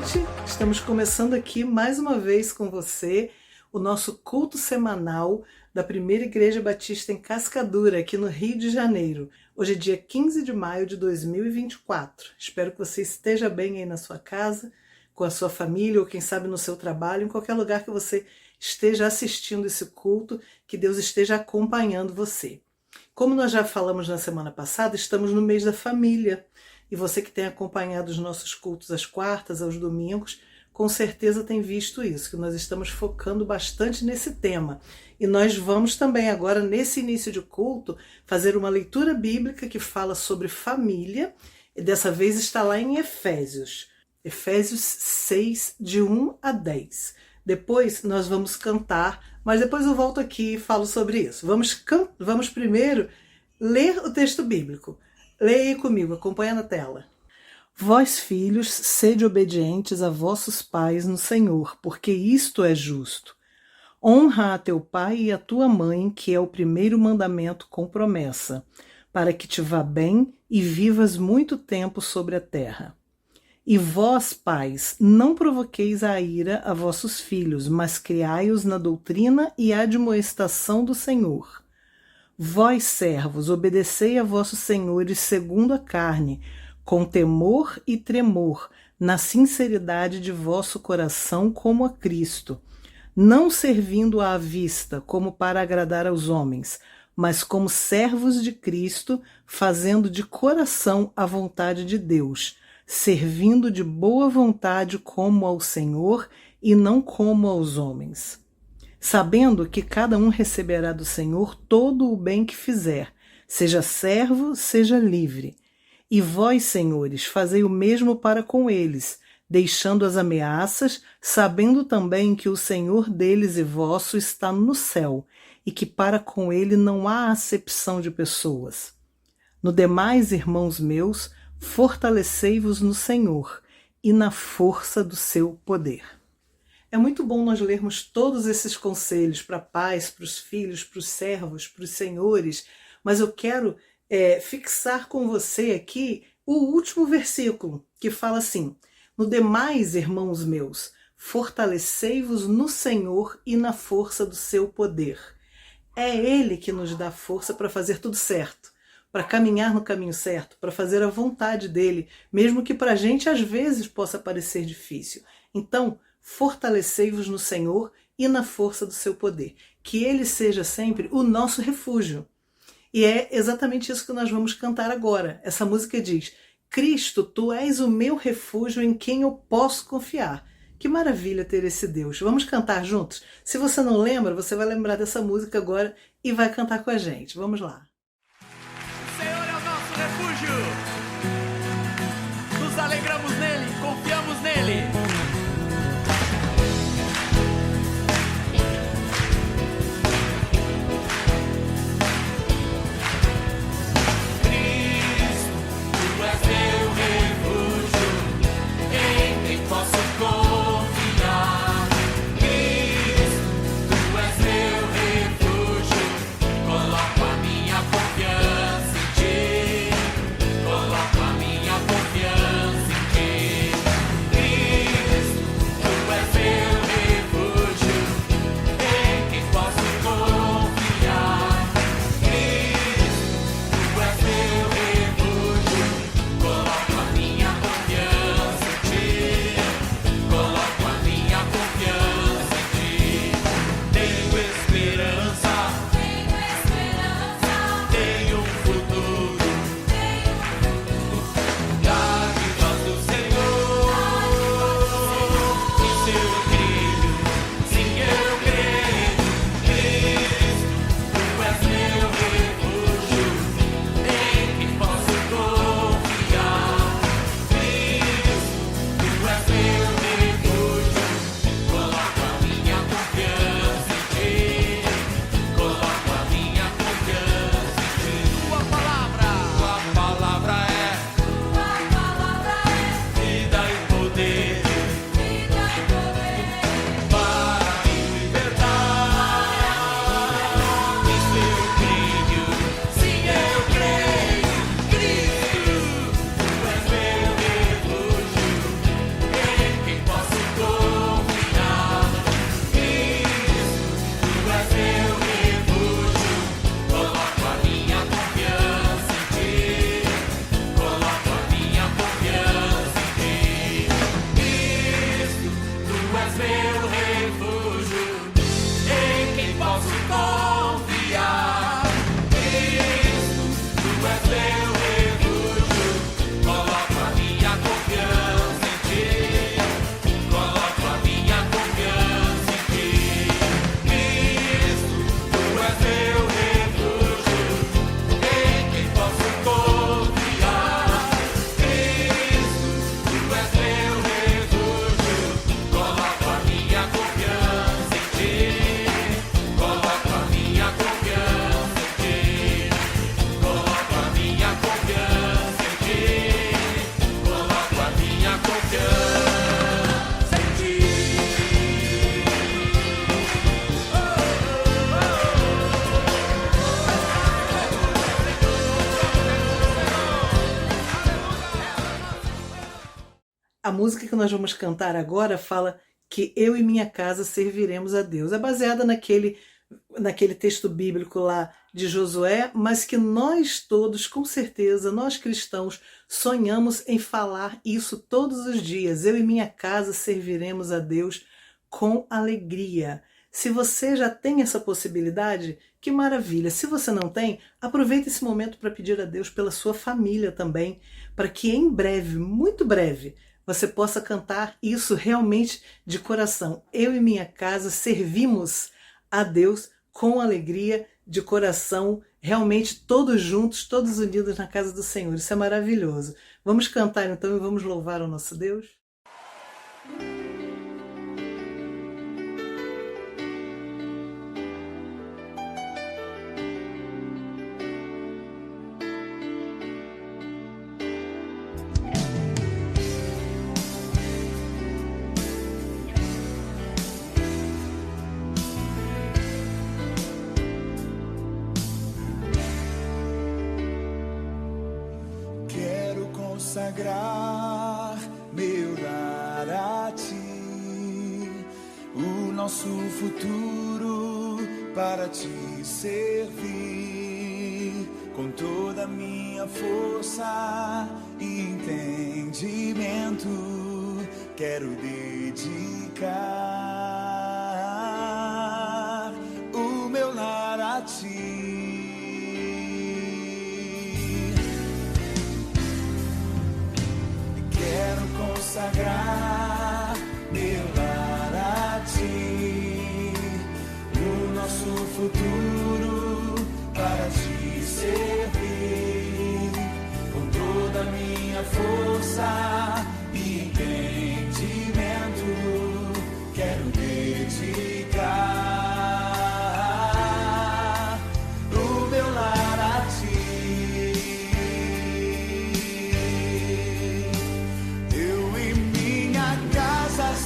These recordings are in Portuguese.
noite. Estamos começando aqui mais uma vez com você o nosso culto semanal da Primeira Igreja Batista em Cascadura, aqui no Rio de Janeiro. Hoje é dia 15 de maio de 2024. Espero que você esteja bem aí na sua casa, com a sua família ou quem sabe no seu trabalho, em qualquer lugar que você esteja assistindo esse culto, que Deus esteja acompanhando você. Como nós já falamos na semana passada, estamos no mês da família. E você que tem acompanhado os nossos cultos às quartas, aos domingos, com certeza tem visto isso, que nós estamos focando bastante nesse tema. E nós vamos também agora, nesse início de culto, fazer uma leitura bíblica que fala sobre família, e dessa vez está lá em Efésios. Efésios 6, de 1 a 10. Depois nós vamos cantar, mas depois eu volto aqui e falo sobre isso. Vamos primeiro ler o texto bíblico. Leia aí comigo, acompanha na tela. Vós, filhos, sede obedientes a vossos pais no Senhor, porque isto é justo. Honra a teu pai e a tua mãe, que é o primeiro mandamento com promessa, para que te vá bem e vivas muito tempo sobre a terra. E vós, pais, não provoqueis a ira a vossos filhos, mas criai-os na doutrina e admoestação do Senhor. Vós, servos, obedecei a vossos senhores segundo a carne, com temor e tremor, na sinceridade de vosso coração como a Cristo, não servindo à vista, como para agradar aos homens, mas como servos de Cristo, fazendo de coração a vontade de Deus, servindo de boa vontade como ao Senhor e não como aos homens. Sabendo que cada um receberá do Senhor todo o bem que fizer, seja servo, seja livre. E vós, senhores, fazei o mesmo para com eles, deixando as ameaças, sabendo também que o Senhor deles e vosso está no céu, e que para com ele não há acepção de pessoas. No demais, irmãos meus, fortalecei-vos no Senhor e na força do seu poder. É muito bom nós lermos todos esses conselhos para pais, para os filhos, para os servos, para os senhores, mas eu quero fixar com você aqui o último versículo, que fala assim: no demais, irmãos meus, fortalecei-vos no Senhor e na força do seu poder. É Ele que nos dá força para fazer tudo certo, para caminhar no caminho certo, para fazer a vontade dEle, mesmo que para a gente às vezes possa parecer difícil. Então, fortalecei-vos no Senhor e na força do seu poder. Que Ele seja sempre o nosso refúgio. E é exatamente isso que nós vamos cantar agora. Essa música diz: Cristo, Tu és o meu refúgio em quem eu posso confiar. Que maravilha ter esse Deus. Vamos cantar juntos? Se você não lembra, você vai lembrar dessa música agora e vai cantar com a gente. Vamos lá. O Senhor é o nosso refúgio. Nos alegramos nele, confiamos nele. Coloco a minha confiança em Ti. A música que nós vamos cantar agora fala que eu e minha casa serviremos a Deus. É baseada naquele texto bíblico lá de Josué, mas que nós todos, com certeza, nós cristãos, sonhamos em falar isso todos os dias. Eu e minha casa serviremos a Deus com alegria. Se você já tem essa possibilidade, que maravilha. Se você não tem, aproveite esse momento para pedir a Deus pela sua família também, para que em breve, muito breve, você possa cantar isso realmente de coração. Eu e minha casa servimos a Deus com alegria, de coração, realmente todos juntos, todos unidos na casa do Senhor. Isso é maravilhoso. Vamos cantar então e vamos louvar o nosso Deus? Consagrar meu lar a ti, o nosso futuro para te servir, com toda a minha força e entendimento, quero dedicar o meu lar a ti. Consagrar meu lar a ti, o nosso futuro para te servir, com toda a minha força e entendimento, quero dedicar o meu lar a ti.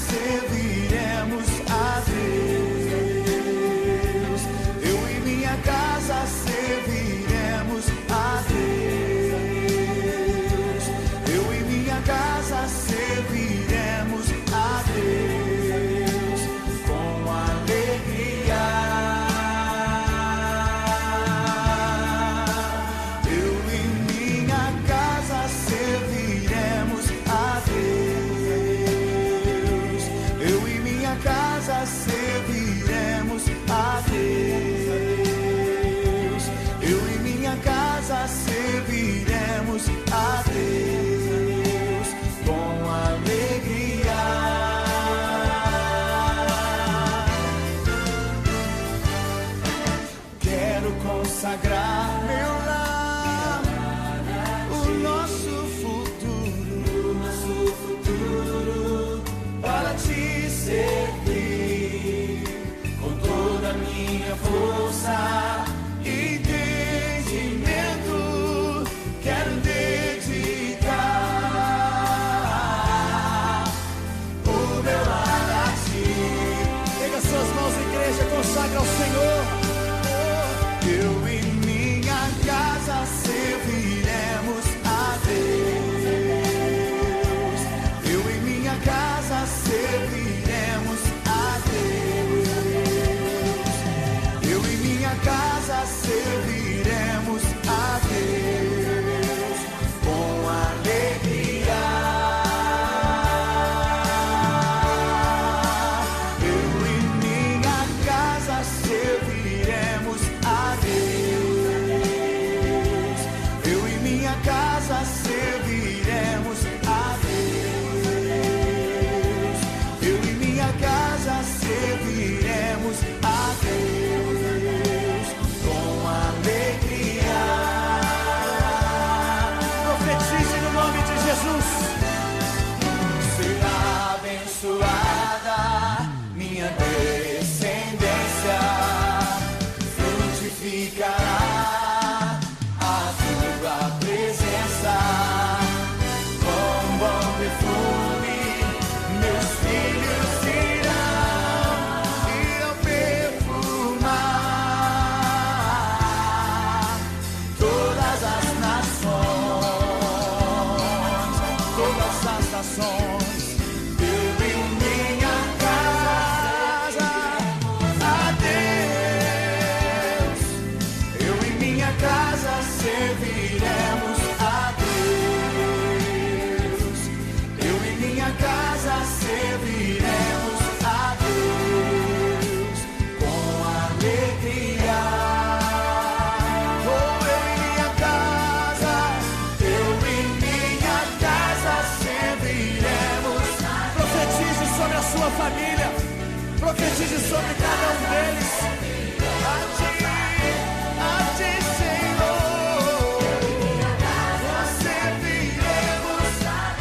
Serviremos a Deus, eu e minha casa serviremos a Deus, eu e minha casa serviremos a Deus com alegria. Eu e minha casa serviremos a Deus, eu e minha casa serviremos a Deus, eu e minha casa serviremos a Deus com alegria. Quero consagrar meu lar, o nosso futuro para te servir, com toda a minha força e entendimento, quero dedicar o meu lar a ti. Pega suas mãos, igreja, consagra ao Senhor. Eu e minha casa serviremos a Deus, eu e minha casa serviremos a Deus, eu e minha casa serviremos a Deus com alegria. Eu e minha casa serviremos a Deus, eu e minha casa serviremos a Deus, eu e minha casa serviremos a Deus com alegria. Profetize no nome de Jesus. Será abençoada minha descendência, frutificará a tua presença, com bom perfume meus filhos irão perfumar todas as nações, todas as nações. profetize sobre cada um deles. A ti, Senhor, nós serviremos a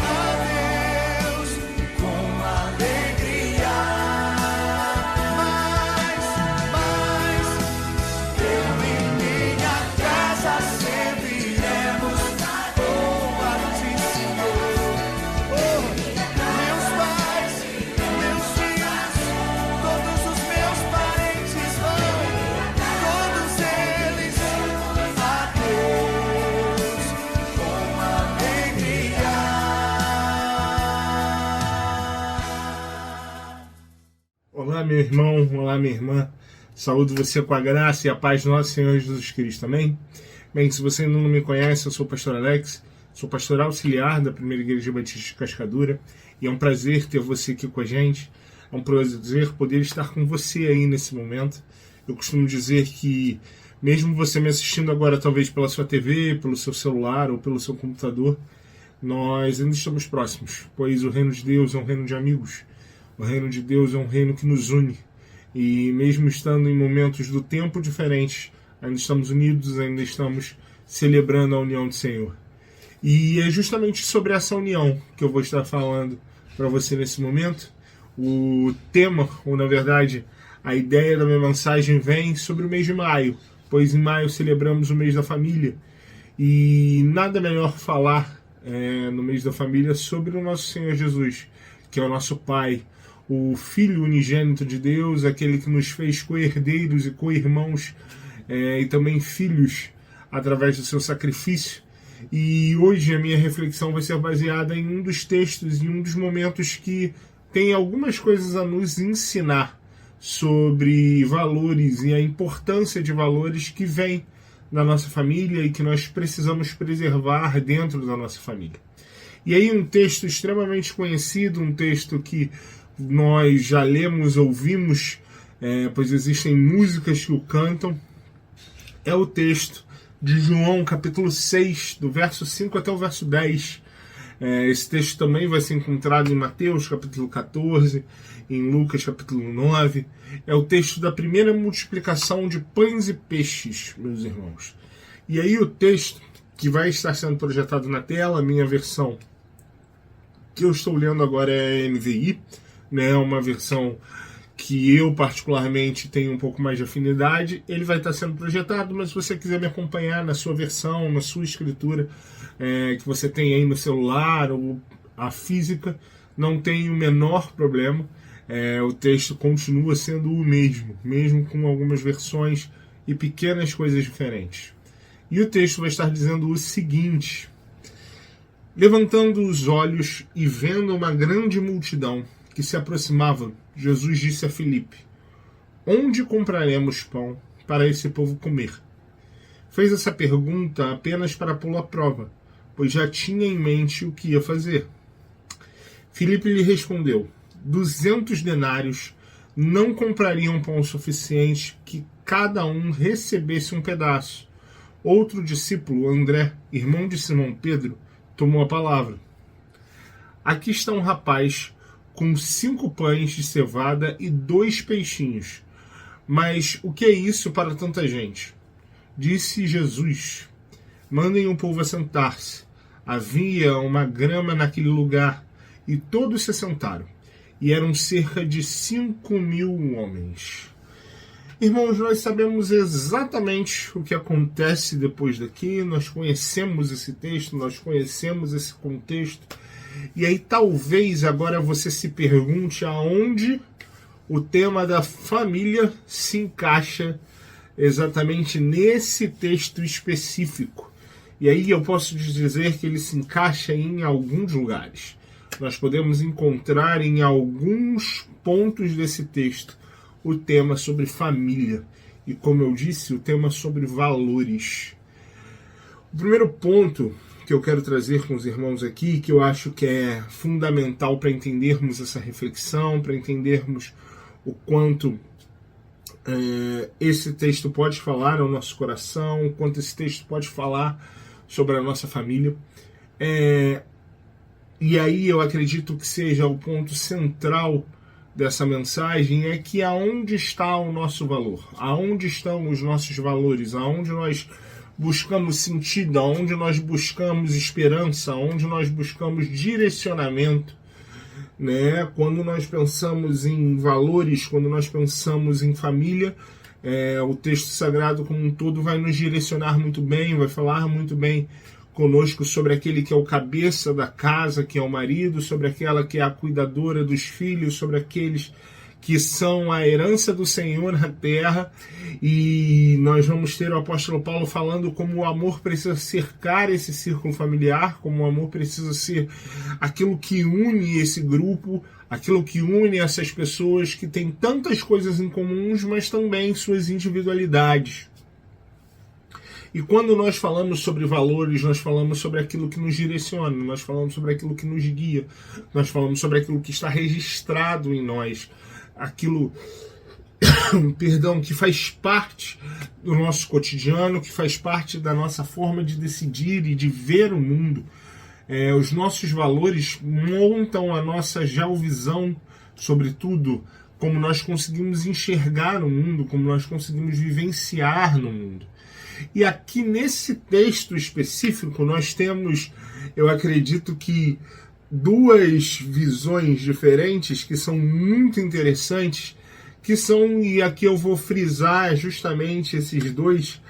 Deus com alegria. Mas eu e minha casa serviremos a ti, Senhor. Meus pais, meus filhos, todos os meus parentes vão, todos eles a Deus com alegria. Olá, meu irmão, olá, minha irmã. Saúdo você com a graça e a paz do nosso Senhor Jesus Cristo, amém? Bem, se você ainda não me conhece, eu sou o pastor Alex, sou pastor auxiliar da Primeira Igreja Batista de Cascadura, e é um prazer ter você aqui com a gente, é um prazer poder estar com você aí nesse momento. Eu costumo dizer que, mesmo você me assistindo agora, talvez pela sua TV, pelo seu celular ou pelo seu computador, nós ainda estamos próximos, pois o reino de Deus é um reino de amigos. O reino de Deus é um reino que nos une. E mesmo estando em momentos do tempo diferentes, ainda estamos unidos, ainda estamos celebrando a união do Senhor. E é justamente sobre essa união que eu vou estar falando para você nesse momento. O tema, ou na verdade, a ideia da minha mensagem vem sobre o mês de maio, pois em maio celebramos o mês da família. E nada melhor falar no mês da família sobre o nosso Senhor Jesus, que é o nosso Pai, o Filho unigênito de Deus, aquele que nos fez co-herdeiros e co-irmãos e também filhos através do seu sacrifício. E hoje a minha reflexão vai ser baseada em um dos textos e um dos momentos que tem algumas coisas a nos ensinar sobre valores e a importância de valores que vêm da nossa família e que nós precisamos preservar dentro da nossa família. E aí um texto extremamente conhecido, um texto que nós já lemos, ouvimos, pois existem músicas que o cantam, é o texto de João, capítulo 6, do verso 5 até o verso 10. Esse texto também vai ser encontrado em Mateus, capítulo 14, em Lucas, capítulo 9. É o texto da primeira multiplicação de pães e peixes, meus irmãos. E aí o texto que vai estar sendo projetado na tela, a minha versão que eu estou lendo agora é a NVI, né, uma versão que eu particularmente tenho um pouco mais de afinidade. Ele vai estar sendo projetado, mas se você quiser me acompanhar na sua versão, na sua escritura, que você tem aí no celular ou a física, não tem o menor problema. O texto continua sendo o mesmo com algumas versões e pequenas coisas diferentes. E o texto vai estar dizendo o seguinte: levantando os olhos e vendo uma grande multidão que se aproximava, Jesus disse a Filipe: onde compraremos pão para esse povo comer? Fez essa pergunta apenas para pô-lo à prova, pois já tinha em mente o que ia fazer. Filipe lhe respondeu: 200 denários não comprariam pão suficiente que cada um recebesse um pedaço. Outro discípulo, André, irmão de Simão Pedro, tomou a palavra. Aqui está um rapaz com 5 pães de cevada e 2 peixinhos. Mas o que é isso para tanta gente? Disse Jesus: mandem o povo assentar-se. Havia uma grama naquele lugar, e todos se assentaram. E eram cerca de 5.000 homens. Irmãos, nós sabemos exatamente o que acontece depois daqui, nós conhecemos esse texto, nós conhecemos esse contexto. E aí talvez agora você se pergunte aonde o tema da família se encaixa exatamente nesse texto específico. E aí eu posso dizer que ele se encaixa em alguns lugares. Nós podemos encontrar em alguns pontos desse texto o tema sobre família. E como eu disse, o tema sobre valores. O primeiro ponto que eu quero trazer com os irmãos aqui, que eu acho que é fundamental para entendermos essa reflexão, para entendermos o quanto esse texto pode falar ao nosso coração, o quanto esse texto pode falar sobre a nossa família. E aí eu acredito que seja o ponto central dessa mensagem é que aonde está o nosso valor? Aonde estão os nossos valores? Aonde nós buscamos sentido? Aonde nós buscamos esperança? Aonde nós buscamos direcionamento? Né? Quando nós pensamos em valores, quando nós pensamos em família, o texto sagrado como um todo vai nos direcionar muito bem, vai falar muito bem conosco sobre aquele que é o cabeça da casa, que é o marido, sobre aquela que é a cuidadora dos filhos, sobre aqueles que são a herança do Senhor na terra. E nós vamos ter o apóstolo Paulo falando como o amor precisa cercar esse círculo familiar, como o amor precisa ser aquilo que une esse grupo, aquilo que une essas pessoas que têm tantas coisas em comuns, mas também suas individualidades. E quando nós falamos sobre valores, nós falamos sobre aquilo que nos direciona, nós falamos sobre aquilo que nos guia, nós falamos sobre aquilo que está registrado em nós, aquilo, que faz parte do nosso cotidiano, que faz parte da nossa forma de decidir e de ver o mundo. Os nossos valores montam a nossa geovisão, sobretudo, como nós conseguimos enxergar o mundo, como nós conseguimos vivenciar no mundo. E aqui nesse texto específico nós temos, eu acredito que, duas visões diferentes que são muito interessantes, que são, e aqui eu vou frisar justamente esses dois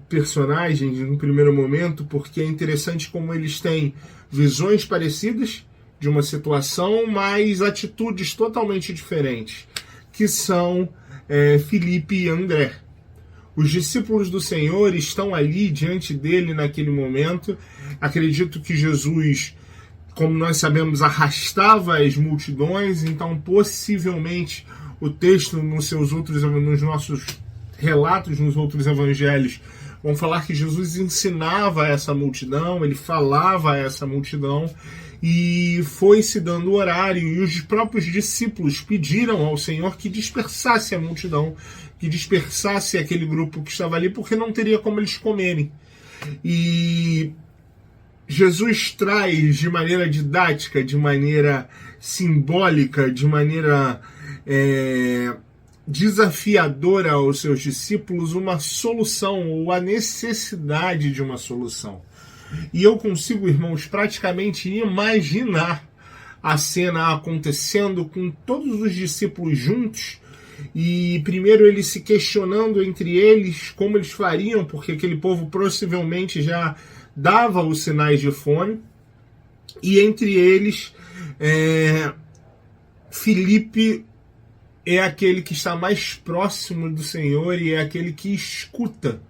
personagens no primeiro momento, porque é interessante como eles têm visões parecidas de uma situação, mas atitudes totalmente diferentes, que são Filipe e André. Os discípulos do Senhor estão ali diante dele naquele momento. Acredito que Jesus, como nós sabemos, arrastava as multidões, então possivelmente o texto nos nossos relatos, nos outros evangelhos, vão falar que Jesus ensinava essa multidão, ele falava a essa multidão, e foi se dando o horário, e os próprios discípulos pediram ao Senhor que dispersasse a multidão, que dispersasse aquele grupo que estava ali, porque não teria como eles comerem. E Jesus traz de maneira didática, de maneira simbólica, de maneira desafiadora aos seus discípulos uma solução, ou a necessidade de uma solução. E eu consigo, irmãos, praticamente imaginar a cena acontecendo com todos os discípulos juntos, e primeiro eles se questionando entre eles como eles fariam, porque aquele povo possivelmente já dava os sinais de fome, e entre eles Filipe é aquele que está mais próximo do Senhor e é aquele que escuta.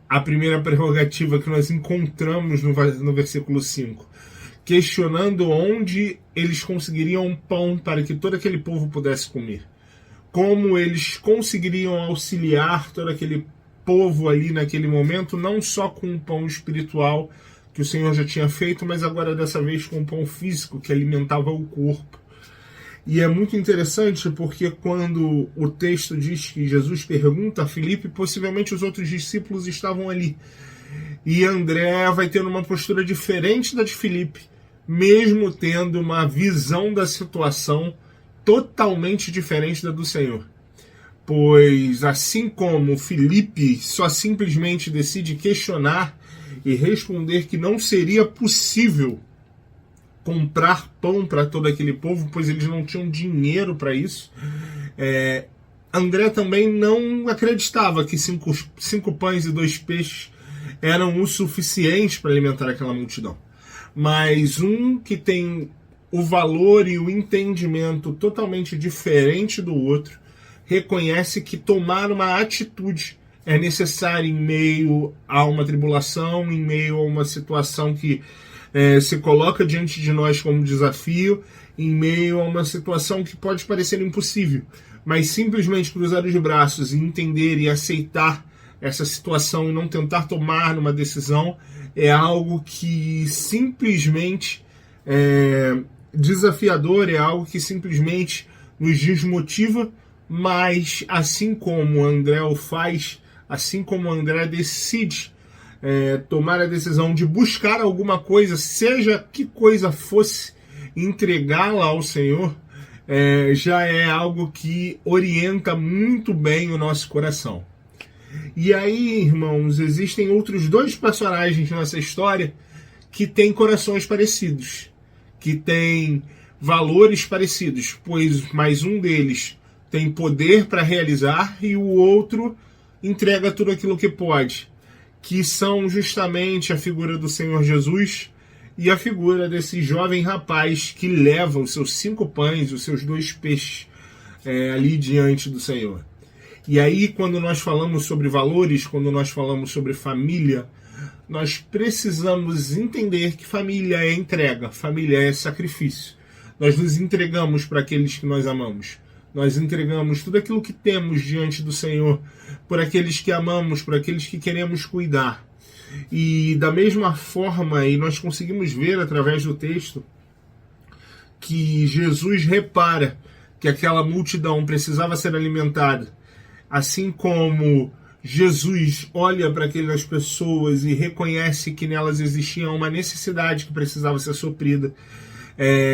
A primeira prerrogativa que nós encontramos no versículo 5, questionando onde eles conseguiriam pão para que todo aquele povo pudesse comer. Como eles conseguiriam auxiliar todo aquele povo ali naquele momento, não só com o pão espiritual que o Senhor já tinha feito, mas agora dessa vez com o pão físico que alimentava o corpo. E é muito interessante porque quando o texto diz que Jesus pergunta a Filipe, possivelmente os outros discípulos estavam ali. E André vai ter uma postura diferente da de Filipe, mesmo tendo uma visão da situação totalmente diferente da do Senhor. Pois assim como Filipe só simplesmente decide questionar e responder que não seria possível comprar pão para todo aquele povo, pois eles não tinham dinheiro para isso, André também não acreditava que 5 pães e 2 peixes eram o suficiente para alimentar aquela multidão. Mas um que tem o valor e o entendimento totalmente diferente do outro, reconhece que tomar uma atitude é necessário em meio a uma tribulação, em meio a uma situação que se coloca diante de nós como desafio, em meio a uma situação que pode parecer impossível, mas simplesmente cruzar os braços e entender e aceitar essa situação e não tentar tomar uma decisão é algo que simplesmente é desafiador, é algo que simplesmente nos desmotiva, mas assim como André o faz, assim como André decide tomar a decisão de buscar alguma coisa, seja que coisa fosse, entregá-la ao Senhor, já é algo que orienta muito bem o nosso coração. E aí, irmãos, existem outros dois personagens nessa história que têm corações parecidos, que têm valores parecidos, pois mais um deles tem poder para realizar e o outro entrega tudo aquilo que pode, que são justamente a figura do Senhor Jesus e a figura desse jovem rapaz que leva os seus 5 pães, os seus 2 peixes ali diante do Senhor. E aí, quando nós falamos sobre valores, quando nós falamos sobre família, nós precisamos entender que família é entrega, família é sacrifício. Nós nos entregamos para aqueles que nós amamos. Nós entregamos tudo aquilo que temos diante do Senhor por aqueles que amamos, por aqueles que queremos cuidar. E da mesma forma, e nós conseguimos ver através do texto, que Jesus repara que aquela multidão precisava ser alimentada. Assim como Jesus olha para aquelas pessoas e reconhece que nelas existia uma necessidade que precisava ser suprida.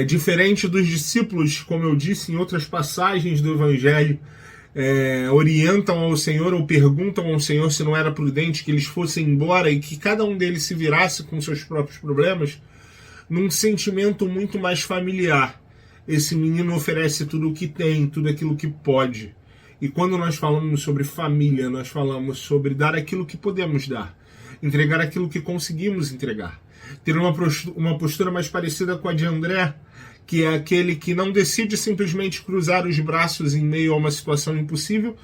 Diferente dos discípulos, como eu disse em outras passagens do Evangelho, orientam ao Senhor ou perguntam ao Senhor se não era prudente que eles fossem embora e que cada um deles se virasse com seus próprios problemas, num sentimento muito mais familiar. Esse menino oferece tudo o que tem, tudo aquilo que pode. E quando nós falamos sobre família, nós falamos sobre dar aquilo que podemos dar, entregar aquilo que conseguimos entregar. Ter uma postura mais parecida com a de André, que é aquele que não decide simplesmente cruzar os braços em meio a uma situação impossível,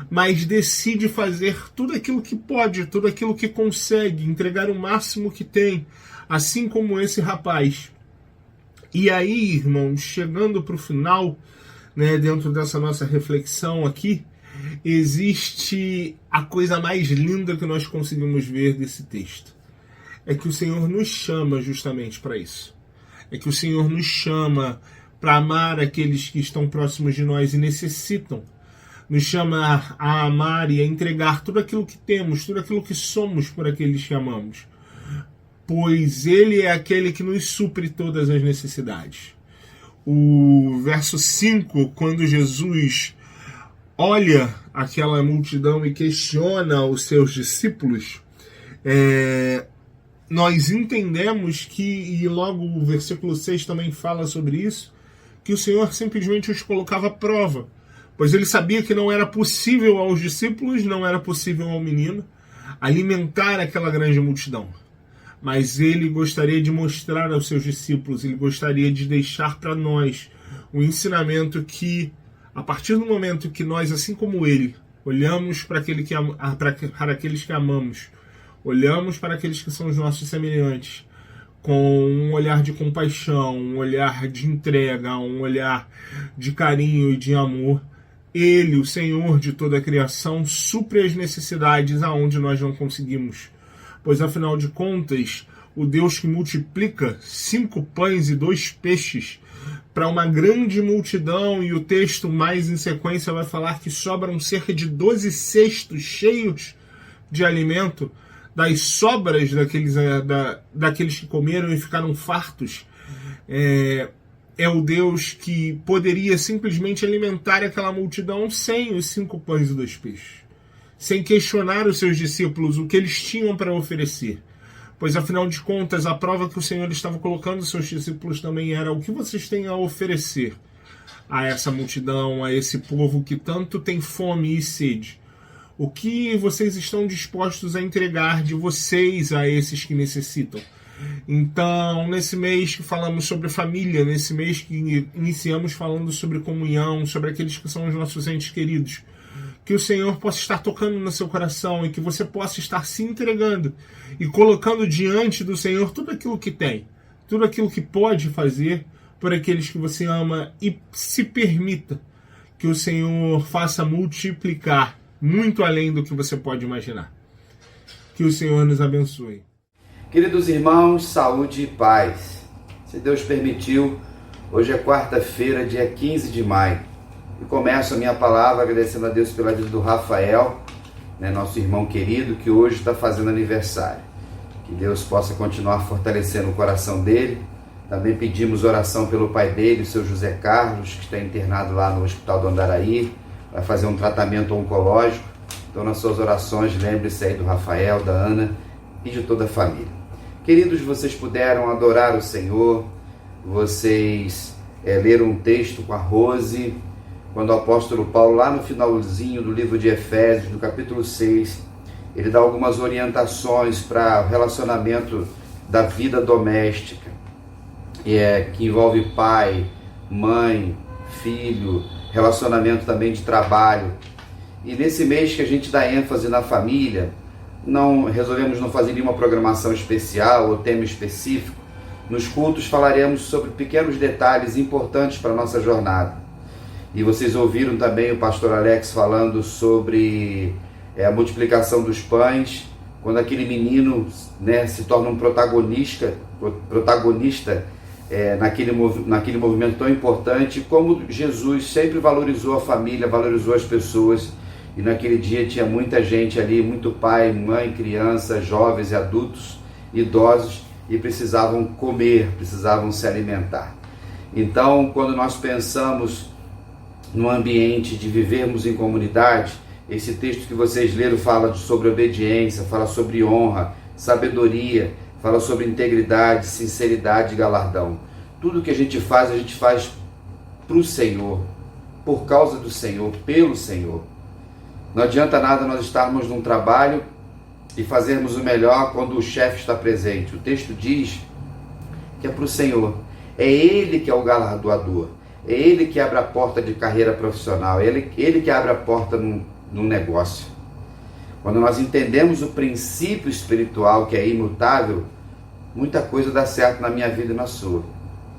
mas decide fazer tudo aquilo que pode, tudo aquilo que consegue, entregar o máximo que tem, assim como esse rapaz. E aí, irmãos, chegando para o final, dentro dessa nossa reflexão aqui, existe a coisa mais linda que nós conseguimos ver desse texto. É que o Senhor nos chama justamente para isso. É que o Senhor nos chama para amar aqueles que estão próximos de nós e necessitam. Nos chama a amar e a entregar tudo aquilo que temos, tudo aquilo que somos por aqueles que amamos. Pois Ele é aquele que nos supre todas as necessidades. O verso 5, quando Jesus olha aquela multidão e questiona os seus discípulos, nós entendemos que, e logo o versículo 6 também fala sobre isso, que o Senhor simplesmente os colocava à prova, pois ele sabia que não era possível aos discípulos, não era possível ao menino, alimentar aquela grande multidão. Mas ele gostaria de mostrar aos seus discípulos, ele gostaria de deixar para nós o ensinamento que, a partir do momento que nós, assim como ele, olhamos para aqueles que amamos, olhamos para aqueles que são os nossos semelhantes, com um olhar de compaixão, um olhar de entrega, um olhar de carinho e de amor, Ele, o Senhor de toda a criação, supre as necessidades aonde nós não conseguimos. Pois, afinal de contas, o Deus que multiplica 5 pães e 2 peixes para uma grande multidão, e o texto mais em sequência vai falar que sobram cerca de 12 cestos cheios de alimento, das sobras daqueles que comeram e ficaram fartos, é o Deus que poderia simplesmente alimentar aquela multidão sem os 5 pães e 2 peixes, sem questionar os seus discípulos o que eles tinham para oferecer. Pois, afinal de contas, a prova que o Senhor estava colocando aos seus discípulos também era: o que vocês têm a oferecer a essa multidão, a esse povo que tanto tem fome e sede? O que vocês estão dispostos a entregar de vocês a esses que necessitam? Então, nesse mês que falamos sobre família, nesse mês que iniciamos falando sobre comunhão, sobre aqueles que são os nossos entes queridos, que o Senhor possa estar tocando no seu coração e que você possa estar se entregando e colocando diante do Senhor tudo aquilo que tem, tudo aquilo que pode fazer por aqueles que você ama, e se permita que o Senhor faça multiplicar muito além do que você pode imaginar. Que o Senhor nos abençoe. Queridos irmãos, saúde e paz. Se Deus permitiu, hoje é quarta-feira, dia 15 de maio. E começo a minha palavra agradecendo a Deus pela vida do Rafael, nosso irmão querido, que hoje está fazendo aniversário. Que Deus possa continuar fortalecendo o coração dele, Também pedimos oração pelo pai dele, o seu José Carlos, que está internado lá no Hospital do Andaraí, vai fazer um tratamento oncológico. Então, nas suas orações, lembre-se aí do Rafael, da Ana e de toda a família. Queridos, vocês puderam adorar o Senhor, vocês leram um texto com a Rose, quando o apóstolo Paulo, lá no finalzinho do livro de Efésios, no capítulo 6, ele dá algumas orientações para o relacionamento da vida doméstica, que envolve pai, mãe, filho, relacionamento também de trabalho. E nesse mês que a gente dá ênfase na família, resolvemos não fazer nenhuma programação especial ou tema específico. Nos cultos falaremos sobre pequenos detalhes importantes para a nossa jornada. E vocês ouviram também o pastor Alex falando sobre a multiplicação dos pães, quando aquele menino, se torna um protagonista naquele movimento tão importante, como Jesus sempre valorizou a família, valorizou as pessoas. E naquele dia tinha muita gente ali, muito pai, mãe, criança, jovens e adultos, idosos, e precisavam comer, precisavam se alimentar. Então, quando nós pensamos no ambiente de vivermos em comunidade, esse texto que vocês leram fala sobre obediência, fala sobre honra, sabedoria, fala sobre integridade, sinceridade e galardão. Tudo que a gente faz para o Senhor, por causa do Senhor, pelo Senhor. Não adianta nada nós estarmos num trabalho e fazermos o melhor quando o chefe está presente. O texto diz que é para o Senhor. É Ele que é o galardoador. É Ele que abre a porta de carreira profissional. É Ele que abre a porta num negócio. Quando nós entendemos o princípio espiritual que é imutável, muita coisa dá certo na minha vida e na sua.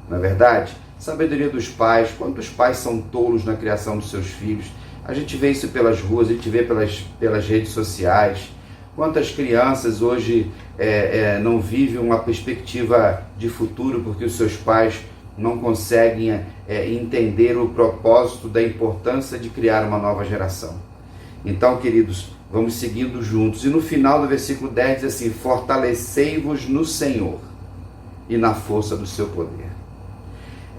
Não é verdade? Sabedoria dos pais. Quantos pais são tolos na criação dos seus filhos? A gente vê isso pelas ruas, a gente vê pelas redes sociais. Quantas crianças hoje não vivem uma perspectiva de futuro porque os seus pais não conseguem entender o propósito da importância de criar uma nova geração. Então, queridos, vamos seguindo juntos. E no final do versículo 10 diz assim: fortalecei-vos no Senhor e na força do seu poder.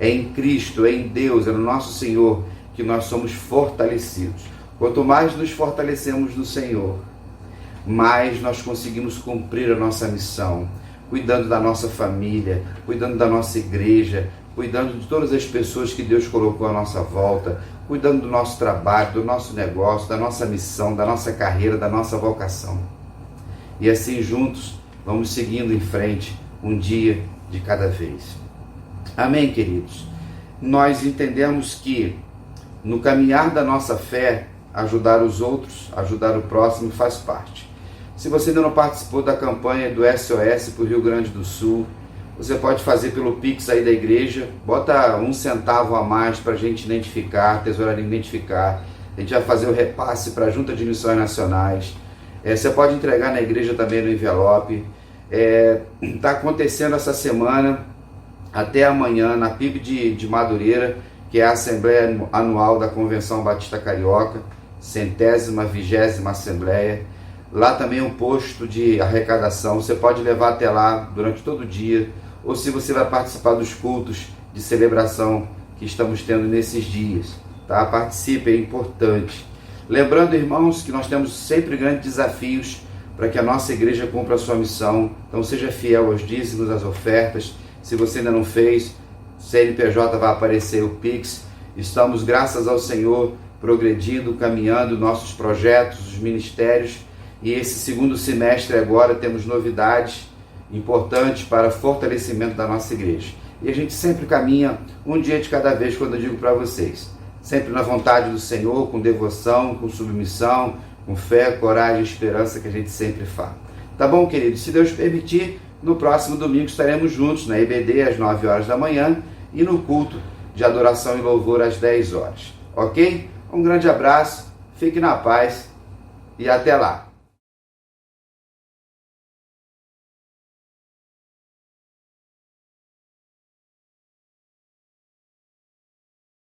É em Cristo, é em Deus, é no nosso Senhor que nós somos fortalecidos. Quanto mais nos fortalecemos no Senhor, mais nós conseguimos cumprir a nossa missão, cuidando da nossa família, cuidando da nossa igreja, cuidando de todas as pessoas que Deus colocou à nossa volta, cuidando do nosso trabalho, do nosso negócio, da nossa missão, da nossa carreira, da nossa vocação. E assim juntos vamos seguindo em frente, um dia de cada vez. Amém, queridos? Nós entendemos que no caminhar da nossa fé, ajudar os outros, ajudar o próximo faz parte. Se você ainda não participou da campanha do SOS para o Rio Grande do Sul, você pode fazer pelo Pix aí da igreja, bota 1 centavo a mais para a gente identificar, a tesouraria identificar. A gente vai fazer o repasse para a Junta de Missões Nacionais. Você pode entregar na igreja também no envelope. Está acontecendo essa semana, até amanhã, na PIB de Madureira, que é a Assembleia Anual da Convenção Batista Carioca, 120ª Assembleia. Lá também é um posto de arrecadação, você pode levar até lá durante todo o dia, ou se você vai participar dos cultos de celebração que estamos tendo nesses dias, tá? Participe, é importante. Lembrando, irmãos, que nós temos sempre grandes desafios para que a nossa igreja cumpra a sua missão, então seja fiel aos dízimos, às ofertas. Se você ainda não fez, CNPJ vai aparecer, o Pix. Estamos, graças ao Senhor, progredindo, caminhando nossos projetos, os ministérios, e esse segundo semestre agora temos novidades importantes para fortalecimento da nossa igreja. E a gente sempre caminha um dia de cada vez, quando eu digo para vocês, sempre na vontade do Senhor, com devoção, com submissão, com fé, coragem e esperança que a gente sempre fala. Tá bom, queridos? Se Deus permitir, no próximo domingo estaremos juntos na EBD às 9 horas da manhã e no culto de adoração e louvor às 10 horas. Ok? Um grande abraço, fique na paz e até lá.